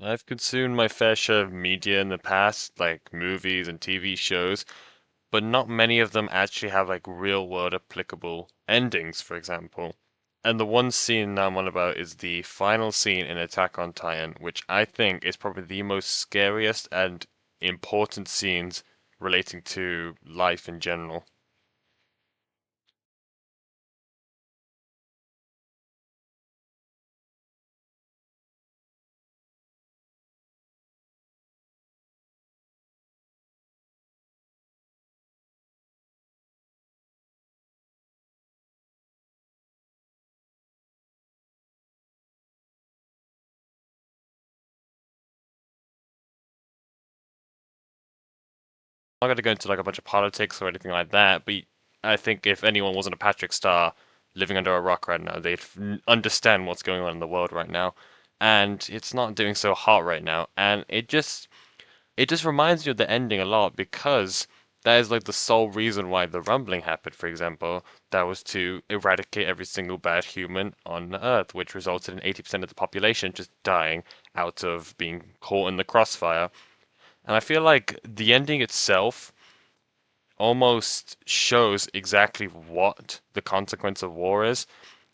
I've consumed my fair share of media in the past, like movies and TV shows, but not many of them actually have like real world applicable endings, for example. And the one scene I'm on about is the final scene in Attack on Titan, which I think is probably the most scariest and important scenes relating to life in general. I'm not going to go into like a bunch of politics or anything like that, but I think if anyone wasn't a Patrick Star living under a rock right now, they'd understand what's going on in the world right now. And it's not doing so hot right now, and it just reminds you of the ending a lot because that is like the sole reason why the rumbling happened, for example. That was to eradicate every single bad human on Earth, which resulted in 80% of the population just dying out of being caught in the crossfire. And I feel like the ending itself almost shows exactly what the consequence of war is,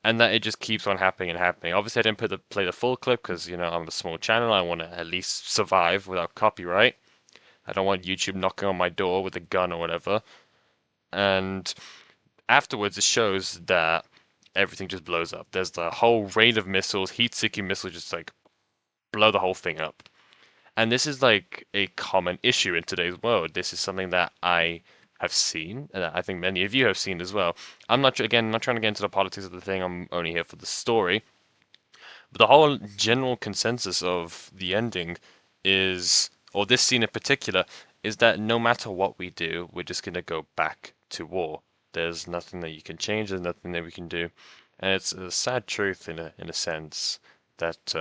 and that it just keeps on happening and happening. Obviously, I didn't play the full clip because I'm a small channel. I want to at least survive without copyright. I don't want YouTube knocking on my door with a gun or whatever. And afterwards, it shows that everything just blows up. There's the whole rain of missiles, heat-seeking missiles, just like blow the whole thing up. And this is like a common issue in today's world. This is something that I have seen, and that I think many of you have seen as well. I'm not, again, not trying to get into the politics of the thing, I'm only here for the story. But the whole general consensus of the ending is, or this scene in particular, is that no matter what we do, we're just going to go back to war. There's nothing that you can change, there's nothing that we can do. And it's a sad truth in a sense that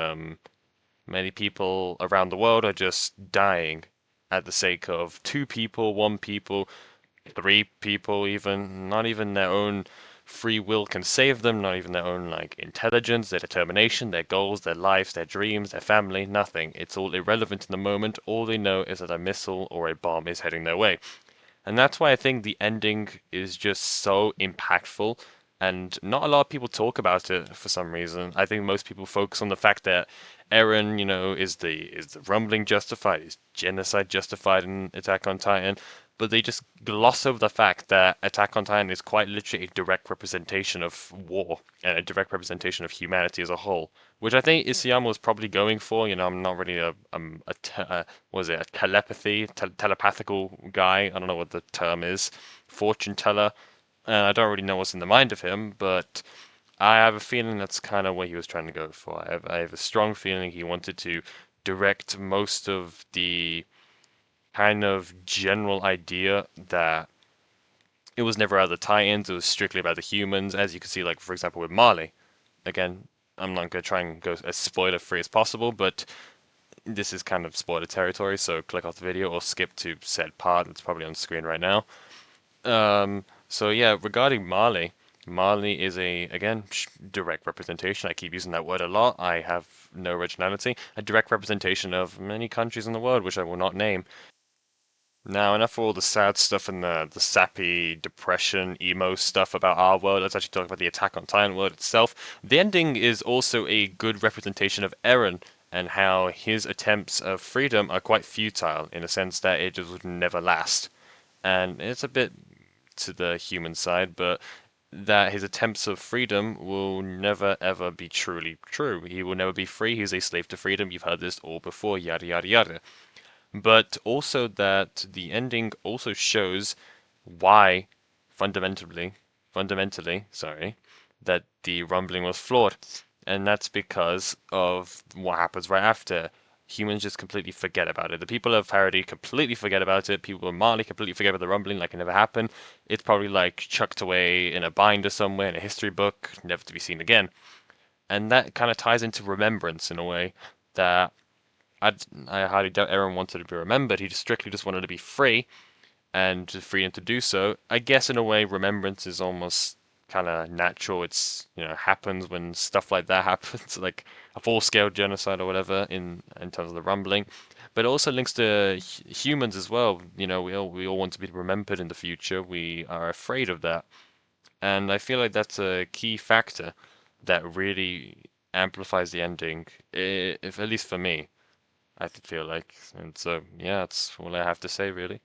many people around the world are just dying at the sake of two people, one people, three people, even not even their own free will can save them, not even their own like intelligence, their determination, their goals, their lives, their dreams, their family, nothing. It's all irrelevant in the moment. All they know is that a missile or a bomb is heading their way. And that's why I think the ending is just so impactful. And not a lot of people talk about it for some reason. I think most people focus on the fact that Eren, is the rumbling justified? Is genocide justified in Attack on Titan? But they just gloss over the fact that Attack on Titan is quite literally a direct representation of war and a direct representation of humanity as a whole, which I think Isayama was probably going for. I'm not really was it a telepathical guy? I don't know what the term is, fortune teller, and I don't really know what's in the mind of him, but I have a feeling that's kind of what he was trying to go for. I have a strong feeling he wanted to direct most of the kind of general idea that it was never about the Titans, it was strictly about the humans, as you can see, like, for example, with Marley. Again, I'm not going to try and go as spoiler free as possible, but this is kind of spoiler territory, so click off the video or skip to said part that's probably on screen right now. So yeah, regarding Marley, Marley is again, direct representation. I keep using that word a lot. I have no originality. A direct representation of many countries in the world, which I will not name. Now, enough for all the sad stuff and the sappy, depression, emo stuff about our world. Let's actually talk about the Attack on Titan world itself. The ending is also a good representation of Eren and how his attempts of freedom are quite futile in a sense that it just would never last. And it's a bit to the human side, but that his attempts of freedom will never ever be truly true. He will never be free. He's a slave to freedom. You've heard this all before, yada yada yada. But also that the ending also shows why fundamentally, that the rumbling was flawed. And that's because of what happens right after. Humans just completely forget about it. The people of Parody completely forget about it. People of Marley completely forget about the rumbling like it never happened. It's probably like chucked away in a binder somewhere in a history book, never to be seen again. And that kind of ties into remembrance in a way that I, I highly doubt Eren wanted to be remembered. He just strictly just wanted to be free and freedom to do so. I guess in a way, remembrance is almost kind of natural. It's, happens when stuff like that happens, like a full-scale genocide or whatever in terms of the rumbling. But it also links to humans as well. We all want to be remembered in the future. We are afraid of that. And I feel like that's a key factor that really amplifies the ending, if at least for me, I feel like. And so, yeah, that's all I have to say, really.